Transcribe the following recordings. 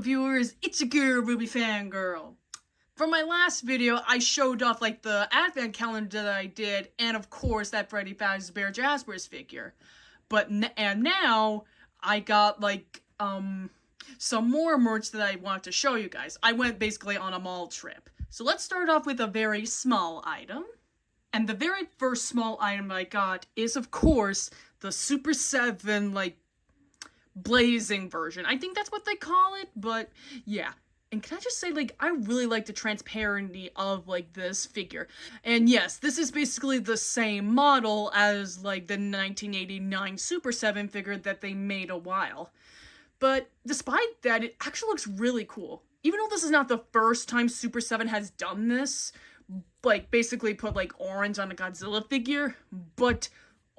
viewers? It's your girl, Ruby Fangirl. For my last video, I showed off like the advent calendar that I did, and of course that Freddy Fazbear Jaspers figure. And now I got like some more merch that I want to show you guys. I went basically on a mall trip. So let's start off with a very small item. And the very first small item I got is of course the Super 7 like blazing version. I think that's what they call it, but yeah. And can I just say, like, I really like the transparency of, like, this figure. And yes, this is basically the same model as, like, the 1989 Super 7 figure that they made a while. But despite that, it actually looks really cool. Even though this is not the first time Super 7 has done this, like, basically put, like, orange on a Godzilla figure, but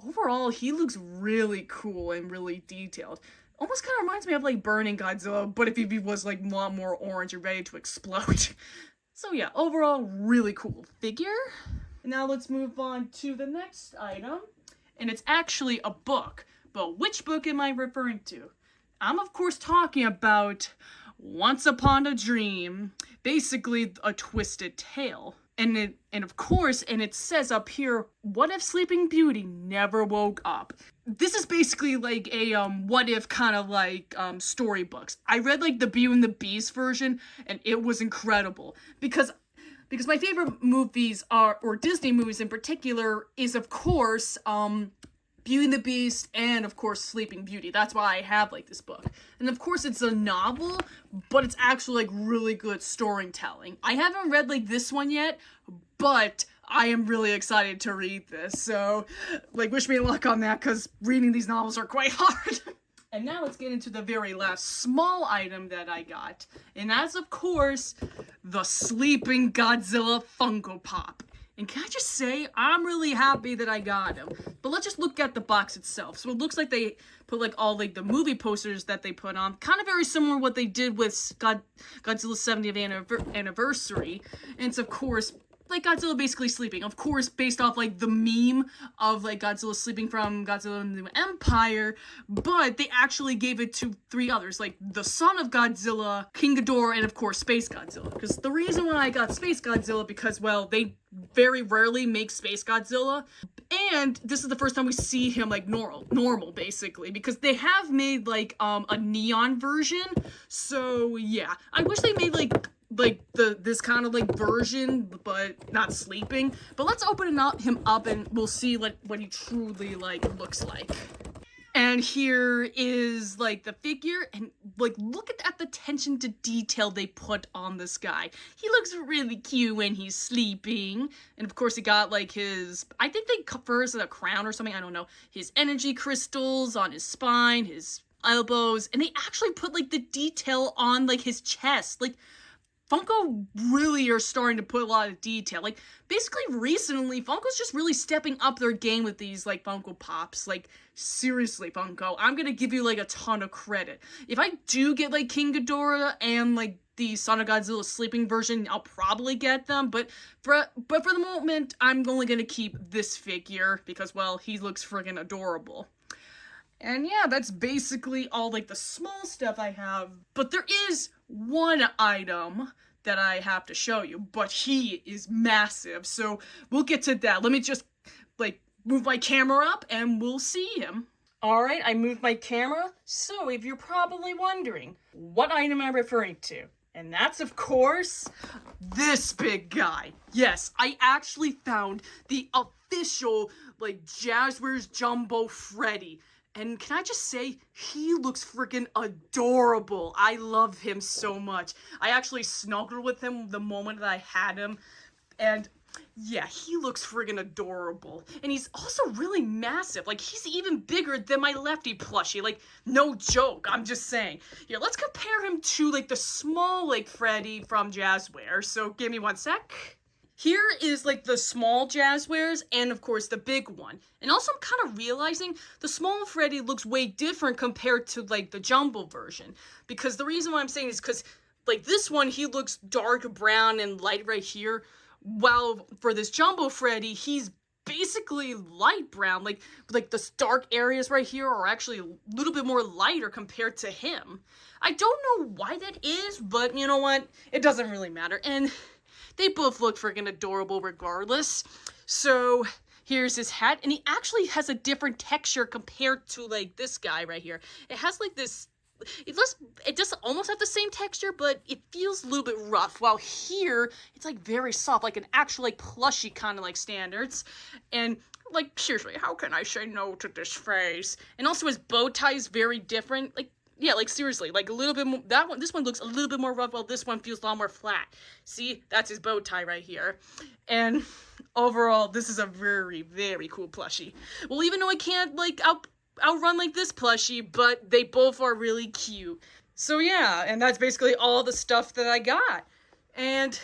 overall, he looks really cool and really detailed. Almost kind of reminds me of, like, Burning Godzilla, but if he was, like, a lot more orange and ready to explode. So yeah, overall, really cool figure. And now let's move on to the next item. And it's actually a book. But which book am I referring to? I'm, of course, talking about Once Upon a Dream. Basically, a twisted tale. And it says up here, what if Sleeping Beauty never woke up? This is basically like a what if kind of like storybooks. I read like the Beauty and the Beast version, and it was incredible because my favorite movies or Disney movies in particular is of course Beauty and the Beast and of course Sleeping Beauty. That's why I have like this book. And of course it's a novel, but it's actually like really good storytelling. I haven't read like this one yet, but I am really excited to read this. So like wish me luck on that because reading these novels are quite hard. And now let's get into the very last small item that I got. And that's of course the Sleeping Godzilla Funko Pop. And can I just say, I'm really happy that I got him. But let's just look at the box itself. So it looks like they put like all like the movie posters that they put on. Kind of very similar to what they did with Godzilla's 70th anniversary. And it's of course like Godzilla basically sleeping. Of course, based off like the meme of like Godzilla sleeping from Godzilla and the New Empire, but they actually gave it to 3 others, like the son of Godzilla, King Ghidorah, and of course Space Godzilla. Because the reason why I got Space Godzilla, because well, they very rarely make Space Godzilla, and this is the first time we see him like normal basically, because they have made like a neon version. So yeah, I wish they made like this kind of like version, but not sleeping. But let's open him up and we'll see like what he truly like looks like. And here is like the figure, and like look at the attention to detail they put on this guy. He looks really cute when he's sleeping. And of course he got like his, I think they confer as a crown or something, I don't know, his energy crystals on his spine, his elbows, and they actually put like the detail on like his chest. Like Funko really are starting to put a lot of detail. Like, basically, recently, Funko's just really stepping up their game with these, like, Funko Pops. Like, seriously, Funko, I'm gonna give you, like, a ton of credit. If I do get, like, King Ghidorah and, like, the Son of Godzilla sleeping version, I'll probably get them. But for the moment, I'm only gonna keep this figure because, well, he looks friggin' adorable. And yeah, that's basically all, like, the small stuff I have. But there is one item that I have to show you, but he is massive, so we'll get to that. Let me just, like, move my camera up, and we'll see him. Alright, I moved my camera, so if you're probably wondering, what item am I referring to? And that's, of course, this big guy. Yes, I actually found the official, like, Jazzwares Jumbo Freddy. And can I just say, he looks freaking adorable. I love him so much. I actually snuggled with him the moment that I had him. And yeah, he looks friggin' adorable. And he's also really massive. Like, he's even bigger than my Lefty plushie. Like, no joke, I'm just saying. Here, let's compare him to, like, the small, like, Freddy from Jazzwares. So, give me one sec. Here is, like, the small Jazzwares, and, of course, the big one. And also, I'm kind of realizing the small Freddy looks way different compared to, like, the jumbo version. Because the reason why I'm saying is because, like, this one, he looks dark brown and light right here. While for this jumbo Freddy, he's basically light brown. Like the dark areas right here are actually a little bit more lighter compared to him. I don't know why that is, but you know what? It doesn't really matter. And they both look freaking adorable regardless. So here's his hat, and he actually has a different texture compared to like this guy right here. It has like this, it does almost have the same texture, but it feels a little bit rough. While here, it's like very soft, like an actual like plushy kind of like standards. And like seriously, how can I say no to this face? And also his bow tie is very different. Like yeah, like seriously, like a little bit more, this one looks a little bit more rough, while this one feels a lot more flat. See, that's his bow tie right here. And overall, this is a very, very cool plushie. Well, even though I can't like outrun like this plushie, but they both are really cute. So yeah, and that's basically all the stuff that I got. And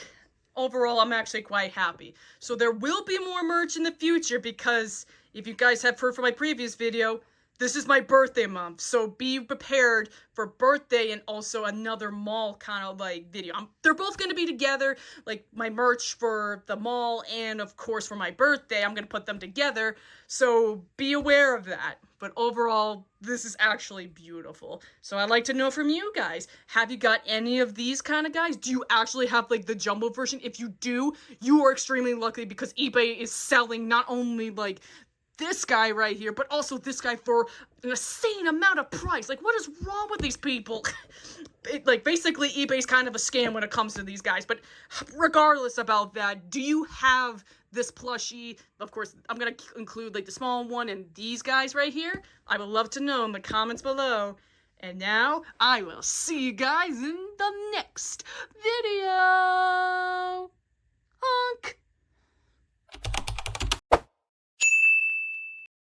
overall, I'm actually quite happy. So there will be more merch in the future, because if you guys have heard from my previous video, this is my birthday month, so be prepared for birthday and also another mall kind of like video. They're both going to be together, like my merch for the mall and of course for my birthday. I'm going to put them together, so be aware of that. But overall, this is actually beautiful. So I'd like to know from you guys, have you got any of these kind of guys? Do you actually have like the jumbo version? If you do, you are extremely lucky, because eBay is selling not only like this guy right here, but also this guy for an insane amount of price. Like, what is wrong with these people? Like, basically, eBay's kind of a scam when it comes to these guys. But regardless about that, do you have this plushie? Of course, I'm going to include, like, the small one and these guys right here. I would love to know in the comments below. And now, I will see you guys in the next video. Honk!